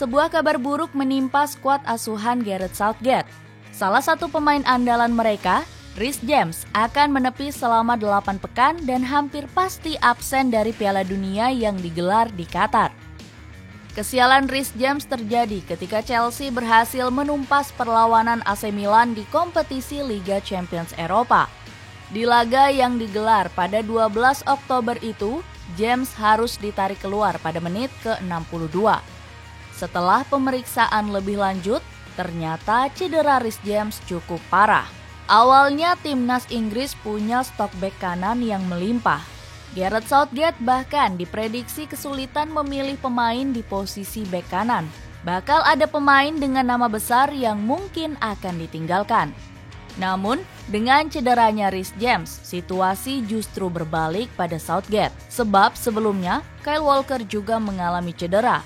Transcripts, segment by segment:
sebuah kabar buruk menimpa skuad asuhan Gareth Southgate. Salah satu pemain andalan mereka, Reece James, akan menepi selama 8 pekan dan hampir pasti absen dari Piala Dunia yang digelar di Qatar. Kesialan Reece James terjadi ketika Chelsea berhasil menumpas perlawanan AC Milan di kompetisi Liga Champions Eropa. Di laga yang digelar pada 12 Oktober itu, James harus ditarik keluar pada menit ke-62. Setelah pemeriksaan lebih lanjut, ternyata cedera Reece James cukup parah. Awalnya timnas Inggris punya stok bek kanan yang melimpah. Gareth Southgate bahkan diprediksi kesulitan memilih pemain di posisi bek kanan. Bakal ada pemain dengan nama besar yang mungkin akan ditinggalkan. Namun, dengan cederanya Reece James, situasi justru berbalik pada Southgate. Sebab sebelumnya, Kyle Walker juga mengalami cedera.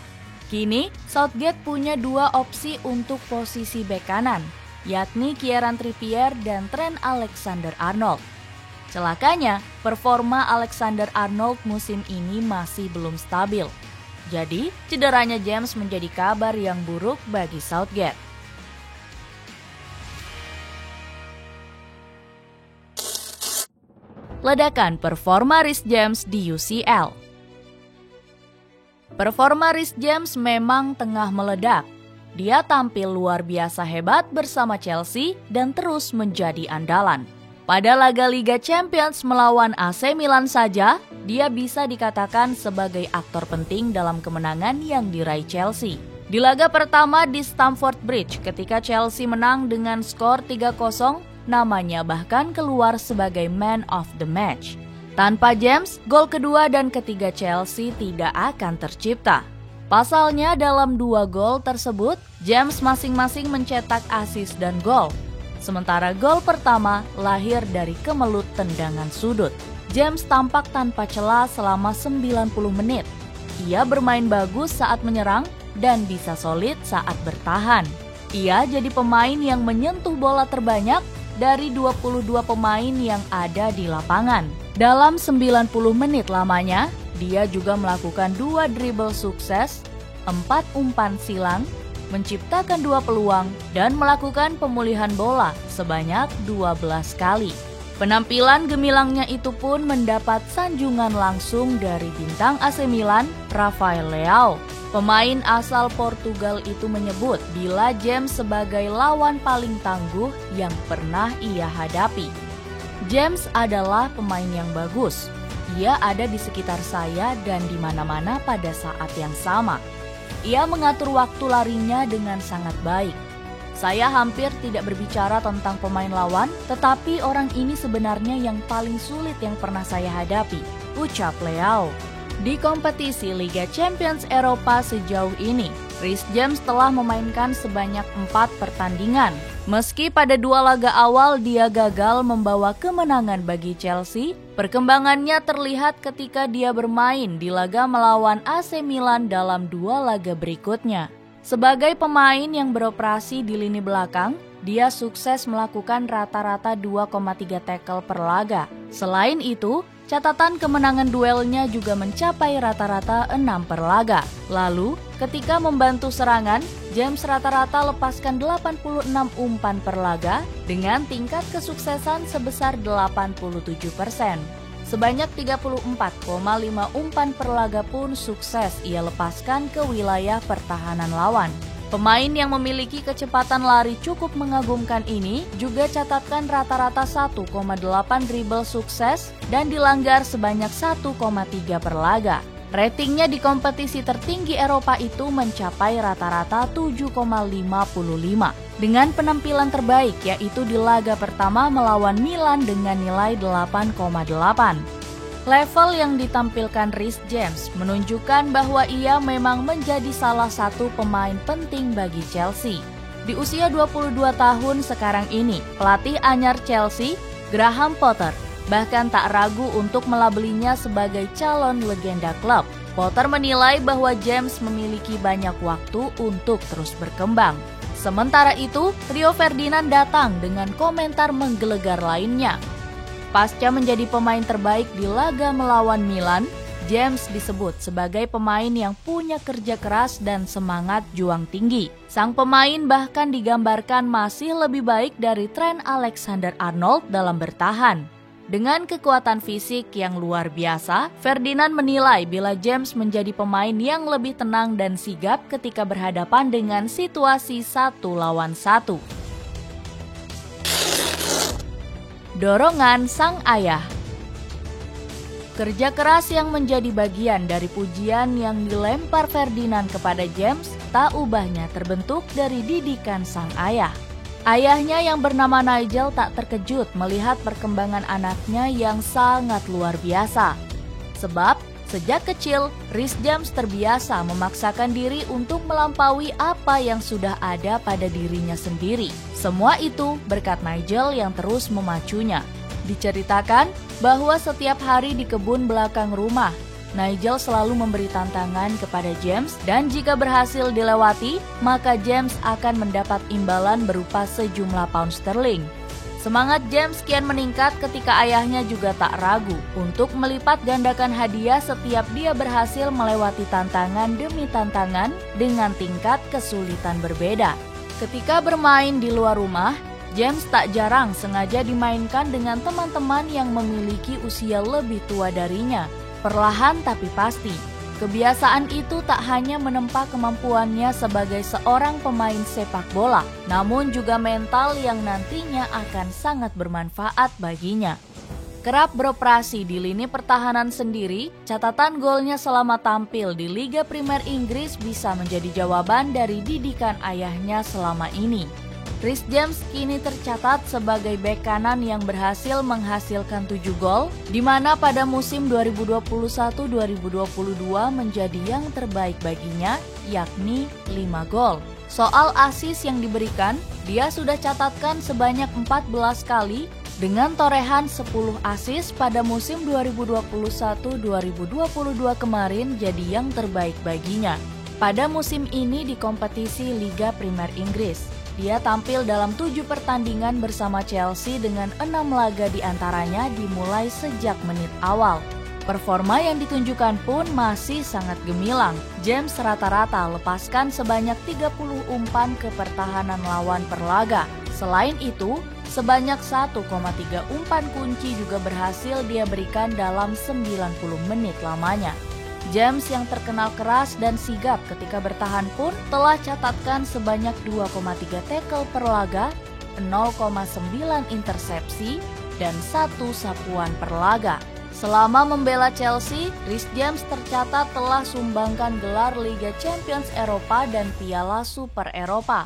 Kini, Southgate punya 2 opsi untuk posisi bek kanan, yakni Kieran Trippier dan Trent Alexander-Arnold. Celakanya, performa Alexander-Arnold musim ini masih belum stabil. Jadi, cederanya James menjadi kabar yang buruk bagi Southgate. Ledakan performa Reece James di UCL. Performa Reece James memang tengah meledak. Dia tampil luar biasa hebat bersama Chelsea dan terus menjadi andalan. Pada laga Liga Champions melawan AC Milan saja, dia bisa dikatakan sebagai aktor penting dalam kemenangan yang diraih Chelsea. Di laga pertama di Stamford Bridge ketika Chelsea menang dengan skor 3-0, namanya bahkan keluar sebagai man of the match. Tanpa James, gol kedua dan ketiga Chelsea tidak akan tercipta. Pasalnya dalam 2 gol tersebut, James masing-masing mencetak assist dan gol. Sementara gol pertama lahir dari kemelut tendangan sudut. James tampak tanpa celah selama 90 menit. Ia bermain bagus saat menyerang dan bisa solid saat bertahan. Ia jadi pemain yang menyentuh bola terbanyak dari 22 pemain yang ada di lapangan. Dalam 90 menit lamanya, dia juga melakukan 2 dribble sukses, 4 umpan silang, menciptakan 2 peluang, dan melakukan pemulihan bola sebanyak 12 kali. Penampilan gemilangnya itu pun mendapat sanjungan langsung dari bintang AC Milan, Rafael Leao. Pemain asal Portugal itu menyebut bila James sebagai lawan paling tangguh yang pernah ia hadapi. James adalah pemain yang bagus. Ia ada di sekitar saya dan di mana-mana pada saat yang sama. Ia mengatur waktu larinya dengan sangat baik. Saya hampir tidak berbicara tentang pemain lawan, tetapi orang ini sebenarnya yang paling sulit yang pernah saya hadapi, ucap Leao. Di kompetisi Liga Champions Eropa sejauh ini, Reece James telah memainkan sebanyak 4 pertandingan. Meski pada 2 laga awal dia gagal membawa kemenangan bagi Chelsea, perkembangannya terlihat ketika dia bermain di laga melawan AC Milan dalam 2 laga berikutnya. Sebagai pemain yang beroperasi di lini belakang, dia sukses melakukan rata-rata 2,3 tackle per laga. Selain itu, catatan kemenangan duelnya juga mencapai rata-rata 6 per laga. Lalu, ketika membantu serangan, James rata-rata lepaskan 86 umpan per laga dengan tingkat kesuksesan sebesar 87%. Sebanyak 34,5 umpan per laga pun sukses ia lepaskan ke wilayah pertahanan lawan. Pemain yang memiliki kecepatan lari cukup mengagumkan ini juga catatkan rata-rata 1,8 dribble sukses dan dilanggar sebanyak 1,3 per laga. Ratingnya di kompetisi tertinggi Eropa itu mencapai rata-rata 7,55 dengan penampilan terbaik yaitu di laga pertama melawan Milan dengan nilai 8,8. Level yang ditampilkan Reece James menunjukkan bahwa ia memang menjadi salah satu pemain penting bagi Chelsea. Di usia 22 tahun sekarang ini, pelatih anyar Chelsea, Graham Potter, bahkan tak ragu untuk melabelinya sebagai calon legenda klub. Potter menilai bahwa James memiliki banyak waktu untuk terus berkembang. Sementara itu, Rio Ferdinand datang dengan komentar menggelegar lainnya. Pasca menjadi pemain terbaik di laga melawan Milan, James disebut sebagai pemain yang punya kerja keras dan semangat juang tinggi. Sang pemain bahkan digambarkan masih lebih baik dari Trent Alexander-Arnold dalam bertahan. Dengan kekuatan fisik yang luar biasa, Ferdinand menilai bila James menjadi pemain yang lebih tenang dan sigap ketika berhadapan dengan situasi 1 lawan 1. Dorongan sang ayah. Kerja keras yang menjadi bagian dari pujian yang dilempar Ferdinand kepada James tak ubahnya terbentuk dari didikan sang ayah. Ayahnya yang bernama Nigel tak terkejut melihat perkembangan anaknya yang sangat luar biasa. Sebab sejak kecil, Rhys James terbiasa memaksakan diri untuk melampaui apa yang sudah ada pada dirinya sendiri. Semua itu berkat Nigel yang terus memacunya. Diceritakan bahwa setiap hari di kebun belakang rumah, Nigel selalu memberi tantangan kepada James dan jika berhasil dilewati, maka James akan mendapat imbalan berupa sejumlah pound sterling. Semangat James kian meningkat ketika ayahnya juga tak ragu untuk melipat gandakan hadiah setiap dia berhasil melewati tantangan demi tantangan dengan tingkat kesulitan berbeda. Ketika bermain di luar rumah, James tak jarang sengaja dimainkan dengan teman-teman yang memiliki usia lebih tua darinya. Perlahan tapi pasti, kebiasaan itu tak hanya menempa kemampuannya sebagai seorang pemain sepak bola, namun juga mental yang nantinya akan sangat bermanfaat baginya. Kerap beroperasi di lini pertahanan sendiri, catatan golnya selama tampil di Liga Primer Inggris bisa menjadi jawaban dari didikan ayahnya selama ini. Rhys James kini tercatat sebagai bek kanan yang berhasil menghasilkan 7 gol, di mana pada musim 2021-2022 menjadi yang terbaik baginya, yakni 5 gol. Soal assist yang diberikan, dia sudah catatkan sebanyak 14 kali dengan torehan 10 assist pada musim 2021-2022 kemarin jadi yang terbaik baginya. Pada musim ini di kompetisi Liga Primer Inggris, dia tampil dalam 7 pertandingan bersama Chelsea dengan 6 laga diantaranya dimulai sejak menit awal. Performa yang ditunjukkan pun masih sangat gemilang. James rata-rata lepaskan sebanyak 30 umpan ke pertahanan lawan per laga. Selain itu, sebanyak 1,3 umpan kunci juga berhasil dia berikan dalam 90 menit lamanya. James yang terkenal keras dan sigap ketika bertahan pun telah catatkan sebanyak 2,3 tackle per laga, 0,9 intersepsi, dan 1 sapuan per laga. Selama membela Chelsea, Rhys James tercatat telah sumbangkan gelar Liga Champions Eropa dan Piala Super Eropa.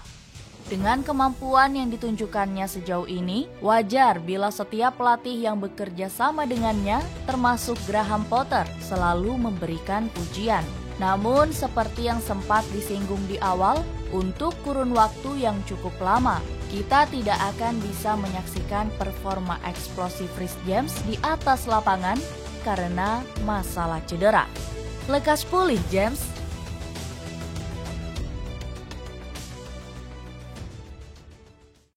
Dengan kemampuan yang ditunjukkannya sejauh ini, wajar bila setiap pelatih yang bekerja sama dengannya, termasuk Graham Potter, selalu memberikan pujian. Namun, seperti yang sempat disinggung di awal, untuk kurun waktu yang cukup lama, kita tidak akan bisa menyaksikan performa eksplosif Rhys James di atas lapangan karena masalah cedera. Lekas pulih, James!